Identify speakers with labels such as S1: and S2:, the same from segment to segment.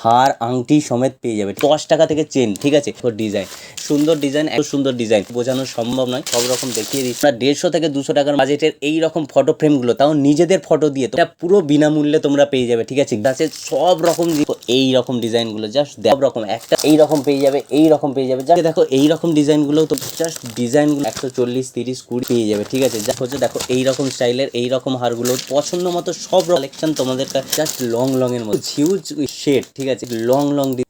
S1: হার আংটি সমেত পেয়ে যাবে 10 টাকা থেকে চেন, ঠিক আছে। ডিজাইন সুন্দর, ডিজাইন এত সুন্দর ডিজাইন বোঝানো সম্ভব নয়, সব রকম দেখিয়ে দিচ্ছি। 150 থেকে 200 টাকার বাজেটের এই রকম ফটো ফ্রেমগুলো, তাও নিজেদের ফটো দিয়ে, এটা পুরো বিনামূল্যে তোমরা পেয়ে যাবে, ঠিক আছে। গাছে সব রকম এই রকম ডিজাইনগুলো জাস্ট সব রকম একটা এই রকম পেয়ে যাবে, এই রকম পেয়ে যাবে। যাকে দেখো এই রকম ডিজাইনগুলো তো জাস্ট ডিজাইনগুলো 140, 30, 20 পেয়ে যাবে, ঠিক আছে। যা হচ্ছে দেখো এই রকম স্টাইলের এই রকম হারগুলো পছন্দ মতো সব কালেকশন তোমাদের কাছে জাস্ট লং এর মধ্যে হিউজ শেড, ঠিক আছে, লং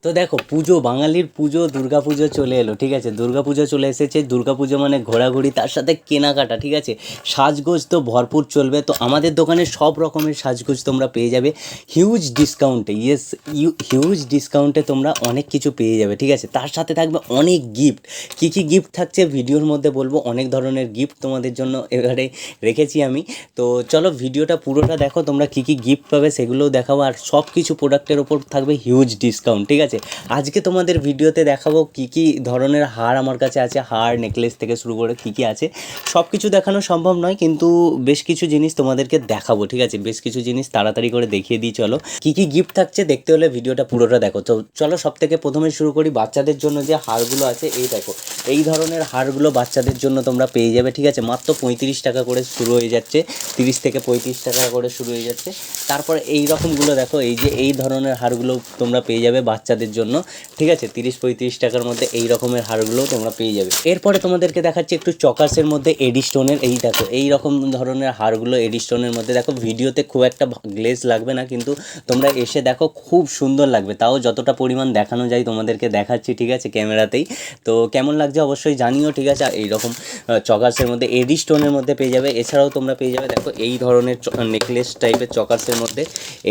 S1: তো দেখো পুজো, বাঙালির পুজো দুর্গাপুজো চলে এলো, ঠিক আছে। দুর্গাপুজো চলে এসেছে, দুর্গাপুজো মানে ঘোরাঘুরি, তার সাথে কেনাকাটা, ঠিক আছে। সাজগোজ তো ভরপুর চলবে, তো আমাদের দোকানে সব রকমের সাজগোজ তোমরা পেয়ে যাবে হিউজ ডিসকাউন্টে। ইয়েস, হিউজ ডিসকাউন্টে তোমরা অনেক কিছু পেয়ে যাবে, ঠিক আছে। তার সাথে থাকবে অনেক গিফট। কী কী গিফট থাকছে ভিডিওর মধ্যে বলবো, অনেক ধরনের গিফট তোমাদের জন্য এবারে রেখেছি আমি। তো চলো ভিডিওটা পুরোটা দেখো, তোমরা কী কী গিফট পাবে সেগুলোও দেখাবো, আর সব কিছু প্রোডাক্টের ওপর থাকবে হিউজ ডিসকাউন্ট, ঠিক আছে। আজকে তোমাদের ভিডিওতে দেখাবো কী কী ধরনের হার আমার কাছে আছে, হার নেকলেস থেকে শুরু করে কী কী আছে। সব কিছু দেখানো সম্ভব নয়, কিন্তু বেশ কিছু জিনিস তোমাদেরকে দেখাবো, ঠিক আছে। বেশ কিছু জিনিস তাড়াতাড়ি করে দেখিয়ে দিই। চলো কী কী গিফট থাকছে দেখতে হলে ভিডিওটা পুরোটা দেখো। তো চলো সব থেকে প্রথমে শুরু করি। বাচ্চাদের জন্য যে হারগুলো আছে, এই দেখো এই ধরনের হারগুলো বাচ্চাদের জন্য তোমরা পেয়ে যাবে, ঠিক আছে। মাত্র 35 টাকা করে শুরু হয়ে যাচ্ছে, 30 থেকে 35 টাকা করে শুরু হয়ে যাচ্ছে। তারপরে এই রকমগুলো দেখো, এই যে এই ধরনের হারগুলো তোমরা পেয়ে যাবে বাচ্চাদের জন্য, ঠিক আছে। 30-35 টাকার মধ্যে এই রকমের হারগুলো তোমরা পেয়ে যাবে। এরপরে তোমাদেরকে দেখাচ্ছি একটু চকার্সের মধ্যে এডি স্টোনের, এই দেখো এই রকম ধরনের হারগুলো এডি স্টোনের মধ্যে। দেখো ভিডিওতে খুব একটা গ্লেজ লাগবে না, কিন্তু তোমরা এসে দেখো খুব সুন্দর লাগবে। তাও যতটা পরিমাণ দেখানো যায় তোমাদেরকে দেখাচ্ছি, ঠিক আছে, ক্যামেরাতেই। তো কেমন লাগছে অবশ্যই জানিও, ঠিক আছে। এইরকম চকার্সের মধ্যে এডি স্টোনের মধ্যে পেয়ে যাবে। এছাড়াও তোমরা পেয়ে যাবে দেখো এই ধরনের নেকলেস টাইপের চকার্সের মধ্যে,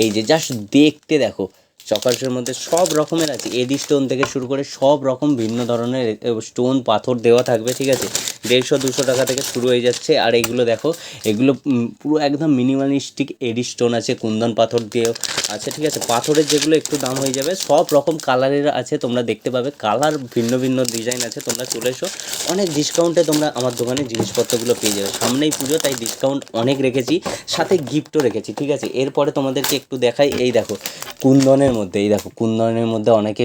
S1: এই যে জাস্ট দেখতে দেখো চকার্সের মধ্যে সব রকমের আছে, এডি স্টোন থেকে শুরু করে সব রকম ভিন্ন ধরনের স্টোন পাথর দেওয়া থাকবে, ঠিক আছে। 150-200 টাকা থেকে শুরু হয়ে যাচ্ছে। আর এইগুলো দেখো, এগুলো পুরো একদম মিনিমালিস্টিক এডি স্টোন আছে, কুন্দন পাথর দিয়েও আছে, ঠিক আছে। পাথরের যেগুলো একটু দাম হয়ে যাবে, সব রকম কালারের আছে, তোমরা দেখতে পাবে কালার ভিন্ন ভিন্ন ডিজাইন আছে। তোমরা চলে এসো, অনেক ডিসকাউন্টে তোমরা আমার দোকানে জিনিসপত্রগুলো পেয়ে যাবে। সামনেই পুজো, তাই ডিসকাউন্ট অনেক রেখেছি, সাথে গিফটও রেখেছি, ঠিক আছে। এরপরে তোমাদেরকে একটু দেখাই, এই দেখো কুন্দনের মধ্যে, এই দেখো কুন্দনের মধ্যে অনেকে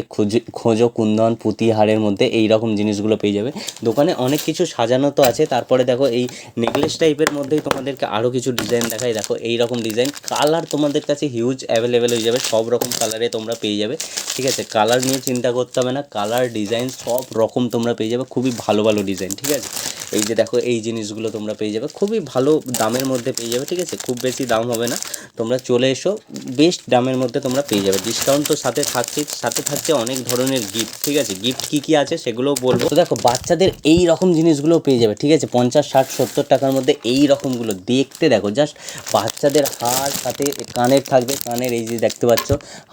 S1: খোঁজো কুন্দন পুঁতি হারের মধ্যে এই রকম জিনিসগুলো পেয়ে যাবে। দোকানে অনেক কিছু সাজানো তো আছে। তারপরে দেখো এই নেকলেস টাইপের মধ্যেই তোমাদেরকে আরও কিছু ডিজাইন দেখাই। দেখো এই রকম ডিজাইন, কালার তোমাদের কাছে হিউজ অ্যাভেলেবেল হয়ে যাবে, সব রকম কালারে তোমরা পেয়ে যাবে, ঠিক আছে। কালার নিয়ে চিন্তা করতে হবে না, কালার ডিজাইন সব রকম তোমরা পেয়ে যাবে, খুবই ভালো ভালো ডিজাইন, ঠিক আছে। এই যে দেখো এই জিনিসগুলো তোমরা পেয়ে যাবে খুবই ভালো দামের মধ্যে পেয়ে যাবে, ঠিক আছে। খুব বেশি দাম হবে না, তোমরা চলে এসো, বেস্ট দামের মধ্যে তোমরা পেয়ে যাবে। ডিসকাউন্ট তো সাথে থাকছে অনেক ধরনের গিফট, ঠিক আছে। গিফট কী কী আছে সেগুলোও বলবো। তো দেখো বাচ্চাদের এই রকম জিনিসগুলোও পেয়ে যাবে, ঠিক আছে। 50, 60, 70 টাকার মধ্যে এই রকমগুলো দেখতে দেখো জাস্ট বাচ্চাদের হার, সাথে কানের থাকবে, কানের এই যে দেখতে পাচ্ছ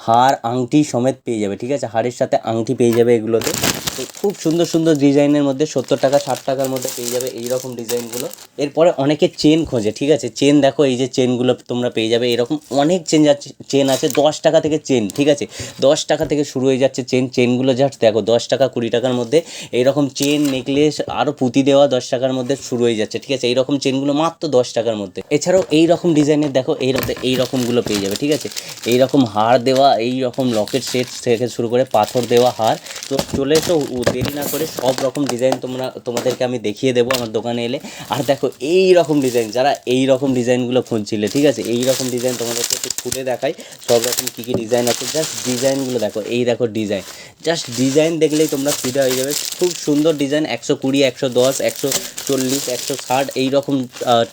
S1: হার আংটি সমেত পেয়ে যাবে, ঠিক আছে। হারের সাথে আংটি পেয়ে যাবে এগুলোতে। তো খুব সুন্দর সুন্দর ডিজাইনের মধ্যে 70 টাকা 60 টাকার মধ্যে পেয়ে যাবে এই রকম ডিজাইনগুলো। এরপরে অনেকে চেন খোঁজে, ঠিক আছে। চেন দেখো এই যে চেনগুলো তোমরা পেয়ে যাবে, এরকম অনেক চেন আছে 10 টাকা থেকে চেন, ঠিক আছে। 10 টাকা থেকে শুরু হয়ে যাচ্ছে চেনগুলো জাস্ট দেখো 10 টাকা 20 টাকার মধ্যে এইরকম চেন, নেকলেস আরও পুঁতি দেওয়া 10 টাকার মধ্যে শুরু হয়ে যাচ্ছে, ঠিক আছে। এইরকম চেনগুলো মাত্র 10 টাকার মধ্যে। এছাড়াও এই রকম ডিজাইনের দেখো এই রকমগুলো পেয়ে যাবে, ঠিক আছে। এই রকম হার দেওয়া, এই রকম লকেট সেট থেকে শুরু করে পাথর দেওয়া হার। তো চলে এসো, দেরি না করে সব রকম ডিজাইন তোমাদেরকে আমি দেখিয়ে দেবো আমার দোকানে এলে। আর দেখো এই রকম ডিজাইন, যারা এই রকম ডিজাইনগুলো খুঁজছিলে, ঠিক আছে, এই রকম ডিজাইন তোমাদেরকে একটু খুলে দেখাই সব রকম কী কী ডিজাইন আছে। জাস্ট ডিজাইনগুলো দেখো, এই দেখো ডিজাইন, জাস্ট ডিজাইন দেখলেই তোমরা ফিদা হয়ে যাবে। খুব সুন্দর ডিজাইন, 120, 110, 140, 160 এই রকম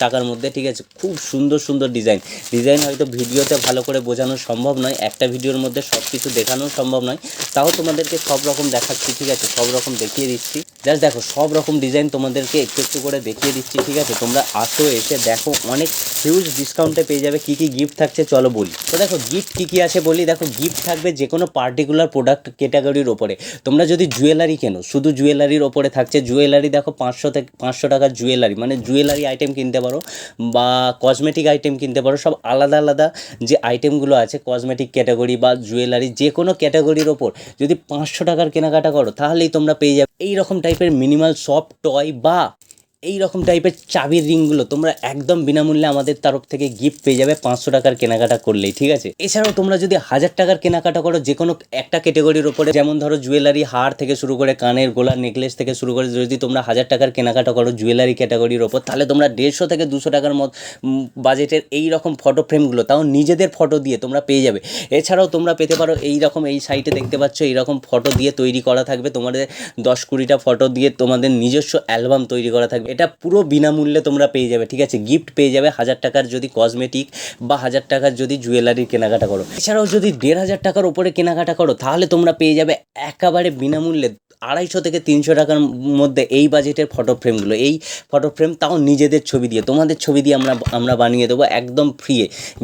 S1: টাকার মধ্যে, ঠিক আছে। খুব সুন্দর সুন্দর ডিজাইন হয়তো ভিডিওতে ভালো করে বোঝানো সম্ভব নয়, একটা ভিডিওর মধ্যে সব কিছু দেখানো সম্ভব নয়, তাও তোমাদেরকে সব রকম দেখাচ্ছি, ঠিক আছে। সব রকম দেখিয়ে দিচ্ছি, জাস্ট দেখো সব রকম ডিজাইন তোমাদেরকে একটু একটু করে দেখিয়ে দিচ্ছি, ঠিক আছে। তোমরা আসো, এসে দেখো, অনেক হিউজ ডিসকাউন্টে পেয়ে যাবে। কী কী গিফট থাকছে চলো বলি। তো দেখো গিফট কী কী আছে বলি। দেখো গিফট থাকবে যে কোনো পার্টিকুলার প্রোডাক্ট ক্যাটাগরির ওপরে। তোমরা যদি জুয়েলারি কেনো, শুধু জুয়েলারির ওপরে থাকছে। জুয়েলারি দেখো 500 টাকার জুয়েলারি, মানে জুয়েলারি আইটেম কিনতে পারো বা কসমেটিক আইটেম কিনতে পারো, সব আলাদা আলাদা যে আইটেমগুলো আছে কসমেটিক ক্যাটাগরি বা জুয়েলারি যে কোনো ক্যাটাগরির ওপর যদি 500 টাকার কেনাকাটা করো, তাহলেই তোমরা পেয়ে যাবে এই রকম টাইপের মিনিমাল সফট টয় বা এই রকম টাইপের চাবির রিংগুলো তোমরা একদম বিনামূল্যে আমাদের তরফ থেকে গিফট পেয়ে যাবে 500 টাকার কেনাকাটা করলেই, ঠিক আছে। এছাড়াও তোমরা যদি 1000 টাকার কেনাকাটা করো যে কোনো একটা ক্যাটাগরির ওপরে, যেমন ধরো জুয়েলারি, হার থেকে শুরু করে কানের গোলার নেকলেস থেকে শুরু করে, যদি তোমরা 1000 টাকার কেনাকাটা করো জুয়েলারি ক্যাটাগরির ওপর, তাহলে তোমরা 150 থেকে 200 টাকার বাজেটের এই রকম ফটো ফ্রেমগুলো তাও নিজেদের ফটো দিয়ে তোমরা পেয়ে যাবে। এছাড়াও তোমরা পেতে পারো এই রকম, এই সাইটে দেখতে পাচ্ছ এইরকম ফটো দিয়ে তৈরি করা থাকবে তোমাদের 10-20টা ফটো দিয়ে তোমাদের নিজস্ব অ্যালবাম তৈরি করা থাকবে। এটা পুরো বিনামূল্যে তোমরা পেয়ে যাবে, ঠিক আছে। গিফট পেয়ে যাবে 1000 টাকার যদি কসমেটিক বা 1000 টাকার যদি জুয়েলারির কেনাকাটা করো। এছাড়াও যদি 1500 টাকার উপরে কেনাকাটা করো তাহলে তোমরা পেয়ে যাবে একেবারে বিনামূল্যে 250 থেকে 300 টাকার মধ্যে এই বাজেটের ফটো ফ্রেমগুলো। এই ফটো ফ্রেম তাও নিজেদের ছবি দিয়ে, তোমাদের ছবি দিয়ে আমরা বানিয়ে দেবো একদম ফ্রি।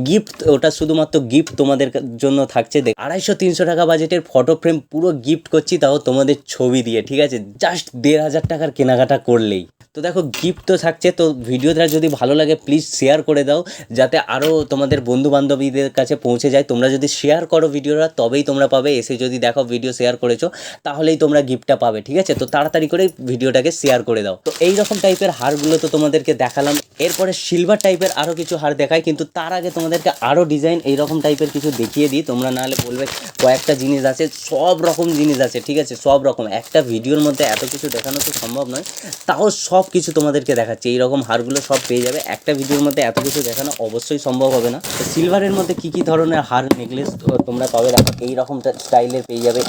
S1: গিফট ওটা শুধুমাত্র গিফট তোমাদের জন্য থাকছে। 250-300 টাকা বাজেটের ফটো ফ্রেম পুরো গিফট করছি, তাও তোমাদের ছবি দিয়ে, ঠিক আছে, জাস্ট 1500 টাকার কেনাকাটা করলেই। তো দেখো গিফট তো থাকছে। তো ভিডিওটা যদি ভালো লাগে প্লিজ শেয়ার করে দাও, যাতে আরও তোমাদের বন্ধু বান্ধবীদের কাছে পৌঁছে যায়। তোমরা যদি শেয়ার করো ভিডিওটা তবেই তোমরা পাবে। এসে যদি দেখো ভিডিও শেয়ার করেছো তাহলেই তোমরা গিফটটা পাবে, ঠিক আছে। তো তাড়াতাড়ি করে ভিডিওটাকে শেয়ার করে দাও। তো এই রকম টাইপের হারগুলো তো তোমাদেরকে দেখালাম। এরপরে সিলভার টাইপের আরও কিছু হার দেখাই, কিন্তু তার আগে তোমাদেরকে আরও ডিজাইন এইরকম টাইপের কিছু দেখিয়ে দিই। তোমরা নাহলে বলবে কয়েকটা জিনিস আছে, সব রকম জিনিস আছে, ঠিক আছে, সব রকম। একটা ভিডিওর মধ্যে এত কিছু দেখানো তো সম্ভব নয়, তাও সব কিছু তোমাদেরকে দেখাচ্ছি। এইরকম হারগুলো সব পেয়ে যাবে। একটা ভিডিওর মধ্যে এত কিছু দেখানো অবশ্যই সম্ভব হবে না। তো সিলভারের মধ্যে কী কী ধরনের হার নেকলেস তোমরা পাবে দেখো, এইরকম স্টাইলের পেয়ে যাবে,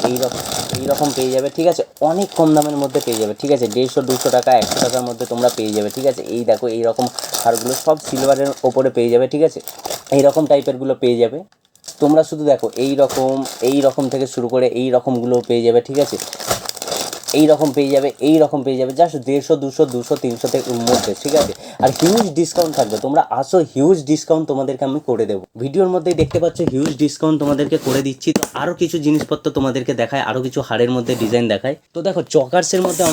S1: এইরকম পেয়ে যাবে, ঠিক আছে। অনেক কম দামের মধ্যে পেয়ে যাবে, ঠিক আছে। 150-200 টাকা 100 টাকার মধ্যে তোমরা পেয়ে যাবে, ঠিক আছে। এই দেখো এইরকম হারগুলো সব সিলভারের ওপরে পেয়ে যাবে, ঠিক আছে। এইরকম টাইপেরগুলো পেয়ে যাবে তোমরা। শুধু দেখো এই রকম থেকে শুরু করে এই রকমগুলো পেয়ে যাবে, ঠিক আছে। এই রকম পেয়ে যাবে জাস্ট 150, 200, 300 মধ্যে, ঠিক আছে। আর হিউজ ডিসকাউন্ট থাকবে, তোমরা আসো, হিউজ ডিসকাউন্ট তোমাদেরকে আমি করে দেবো। ভিডিওর মধ্যেই দেখতে পাচ্ছ হিউজ ডিসকাউন্ট তোমাদেরকে করে দিচ্ছি। তো আরও কিছু জিনিসপত্র তোমাদেরকে দেখায়, আরও কিছু হারের মধ্যে ডিজাইন দেখায়। তো দেখো চকার্সের মধ্যে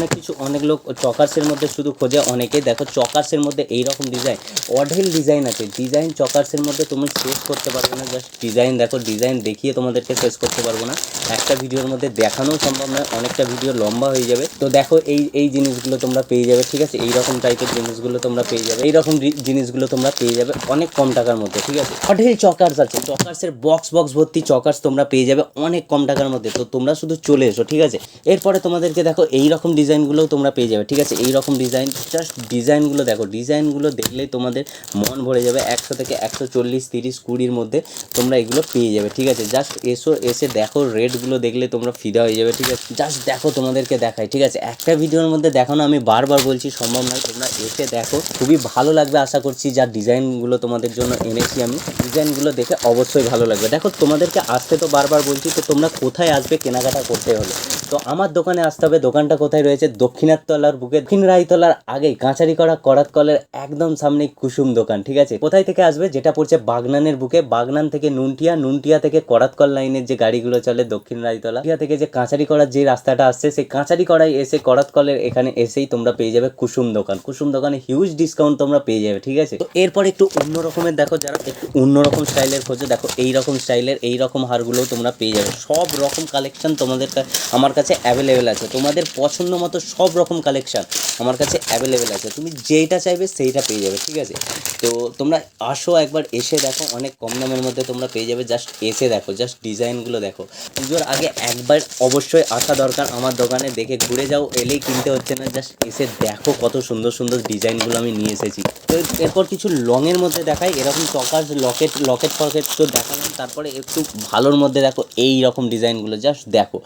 S1: অনেক লোক চকার্সের মধ্যে শুধু খোঁজে অনেকে। দেখো চকার্সের মধ্যে এইরকম ডিজাইন, অঢেল ডিজাইন আছে। ডিজাইন চকার্সের মধ্যে তুমি শেষ করতে পারবে না। জাস্ট ডিজাইন দেখো, ডিজাইন দেখিয়ে তোমাদেরকে শেষ করতে পারবো না। একটা ভিডিওর মধ্যে দেখানোও সম্ভব নয়, অনেকটা ভিডিও লম্বা হয়ে যাবে। তো দেখো এই জিনিসগুলো তোমরা পেয়ে যাবে, ঠিক আছে। এইরকম টাইপের জিনিসগুলো তোমরা পেয়ে যাবে, এইরকম জিনিসগুলো তোমরা পেয়ে যাবে অনেক কম টাকার মধ্যে, ঠিক আছে। অঢেল চকার্স আছে, চকার্সের বক্স ভর্তি চকার্স তোমরা পেয়ে যাবে অনেক কম টাকার মধ্যে। তো তোমরা শুধু চলে এসো, ঠিক আছে। এরপরে তোমাদেরকে দেখো এইরকম ডিজাইনগুলোও তোমরা পেয়ে যাবে, ঠিক আছে। এইরকম ডিজাইন, জাস্ট ডিজাইনগুলো দেখো, ডিজাইনগুলো দেখলেই তোমাদের মন ভরে যাবে। 100 থেকে 140, 30, 20-র মধ্যে তোমরা এগুলো পেয়ে যাবে, ঠিক আছে। জাস্ট এসে দেখো, রেটগুলো দেখলে তোমরা ফিদা হয়ে যাবে, ঠিক আছে। জাস্ট দেখো, তোমাদেরকে দেখাই, ঠিক আছে। একটা ভিডিওর মধ্যে দেখানো আমি বারবার বলছি সম্ভব নয়, তোমরা এসে দেখো, খুবই ভালো লাগবে আশা করছি। যা ডিজাইনগুলো তোমাদের জন্য এনেছি আমি, ডিজাইনগুলো দেখে অবশ্যই ভালো লাগবে। দেখো তোমাদেরকে আসতে তো বারবার বলছি, তো তোমরা কোথায় আসবে কেনাকাটা করতে হলে? তো আমার দোকানে আসতে হবে। দোকানটা কোথায় রয়েছে? দক্ষিণারতলার বুকে, দক্ষিণ রায়তলার আগেই কাঁচারি করা করাত কলের একদম সামনে কুসুম দোকান, ঠিক আছে। কোথায় থেকে আসবে? যেটা পড়ছে বাগনানের বুকে, বাগনান থেকে নুনটিয়া থেকে করাতকল লাইনের যে গাড়িগুলো চলে দক্ষিণ রায়তলা থেকে যে কাঁচারি করার যে রাস্তাটা আসছে, সেই কাঁচারি করায় এসে করাতকলের এখানে এসেই তোমরা পেয়ে যাবে কুসুম দোকান। কুসুম দোকানে হিউজ ডিসকাউন্ট তোমরা পেয়ে যাবে, ঠিক আছে। তো এরপর একটু অন্য রকমের দেখো, যারা একটু অন্যরকম স্টাইলের খোঁজো, দেখো এইরকম স্টাইলের এইরকম হারগুলোও তোমরা পেয়ে যাবে। সব রকম কালেকশন তোমাদের আমার কাছে অ্যাভেলেবেল আছে। তোমাদের পছন্দ মতো সব রকম কালেকশন আমার কাছে অ্যাভেলেবেল আছে। তুমি যেইটা চাইবে সেইটা পেয়ে যাবে, ঠিক আছে। তো তোমরা আসো, একবার এসে দেখো, অনেক কম দামের মধ্যে তোমরা পেয়ে যাবে। জাস্ট এসে দেখো, জাস্ট ডিজাইনগুলো দেখো। পুজোর আগে একবার অবশ্যই আসা দরকার আমার দোকানে, দেখে ঘুরে যাও, এলেই কিনতে হচ্ছে না। জাস্ট এসে দেখো কত সুন্দর সুন্দর ডিজাইনগুলো আমি নিয়ে এসেছি। তো এরপর কিছু লংয়ের মধ্যে দেখাই, এরকম চকার লকেট ফকেট তো দেখালাম। তারপরে একটু ভালোর মধ্যে দেখো এই রকম ডিজাইনগুলো, জাস্ট দেখো।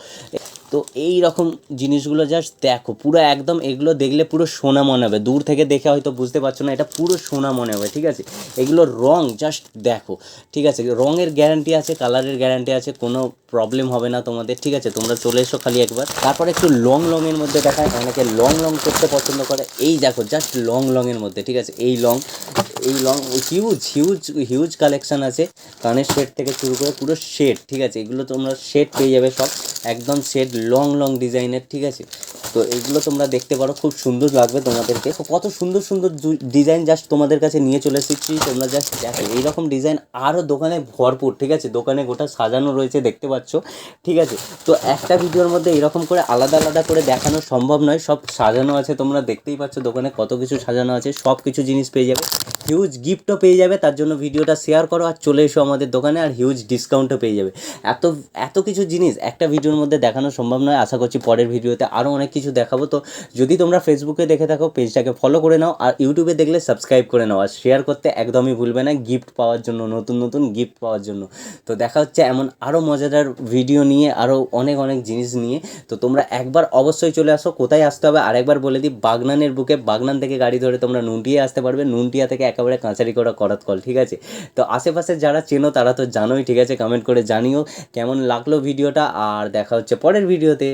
S1: তো এই রকম জিনিসগুলো জাস্ট দেখো, পুরো একদম এগুলো দেখলে পুরো সোনা মনে হবে। দূর থেকে দেখে হয়তো বুঝতে পারছো না, এটা পুরো সোনা মনে হবে, ঠিক আছে। এগুলোর রং জাস্ট দেখো, ঠিক আছে। রঙের গ্যারান্টি আছে, কালারের গ্যারান্টি আছে, কোনো প্রবলেম হবে না তোমাদের, ঠিক আছে। তোমরা চলে এসো খালি একবার। তারপর একটু লংয়ের মধ্যে দেখায়, অনেকে লং করতে পছন্দ করে। এই দেখো জাস্ট লংয়ের মধ্যে, ঠিক আছে। এই লং হিউজ কালেকশান আছে। কানের সেট থেকে শুরু করে পুরো সেট, ঠিক আছে। এগুলো তোমরা সেট পেয়ে যাবে সব, একদম সেট লং ডিজাইনের, ঠিক আছে। তো তো এগুলো তোমরা দেখতে পারো, খুব সুন্দর লাগবে তোমাদেরকে। তো কত সুন্দর সুন্দর ডিজাইন জাস্ট তোমাদের কাছে নিয়ে চলে এসেছি, তোমরা জাস্ট দেখো এইরকম ডিজাইন আরও দোকানে ভরপুর, ঠিক আছে, দোকানে গোটা সাজানো রয়েছে দেখতে পাচ্ছ, ঠিক আছে। তো একটা ভিডিওর মধ্যে এরকম করে আলাদা আলাদা করে দেখানো সম্ভব নয়, সব সাজানো আছে, তোমরা দেখতেই পাচ্ছ দোকানে কত কিছু সাজানো আছে, সব কিছু জিনিস পেয়ে যাবে, হিউজ গিফটও পেয়ে যাবে। তার জন্য ভিডিওটা শেয়ার করো আর চলে এসো আমাদের দোকানে, আর হিউজ ডিসকাউন্টও পেয়ে যাবে। এত এত কিছু জিনিস একটা ভিডিওর মধ্যে দেখানো সম্ভব নয়, আশা করছি পরের ভিডিওতে আরও অনেক কিছু দেখাবো। তো যদি তোমরা ফেসবুকে দেখে থাকো পেজটাকে ফলো করে নাও, আর ইউটিউবে দেখলে সাবস্ক্রাইব করে নাও, আর শেয়ার করতে একদমই ভুলবে না গিফট পাওয়ার জন্য, নতুন নতুন গিফট পাওয়ার জন্য। তো দেখা হচ্ছে এমন আরও মজাদার ভিডিও নিয়ে, আরও অনেক অনেক জিনিস নিয়ে। তো তোমরা একবার অবশ্যই চলে আসো। কোথায় আসতে হবে আরেকবার বলে দিই, বাগনানের বুকে, বাগনান থেকে গাড়ি ধরে তোমরা নুনটিয়া আসতে পারবে, নুনটিয়া থেকে একেবারে কাঁচারিকোড়া করাতকল, ঠিক আছে। তো আশেপাশে যারা চেনো তারা তো জানোই, ঠিক আছে, কমেন্ট করে জানিও কেমন লাগলো ভিডিওটা, আর দেখা হচ্ছে পরের ভিডিওতে।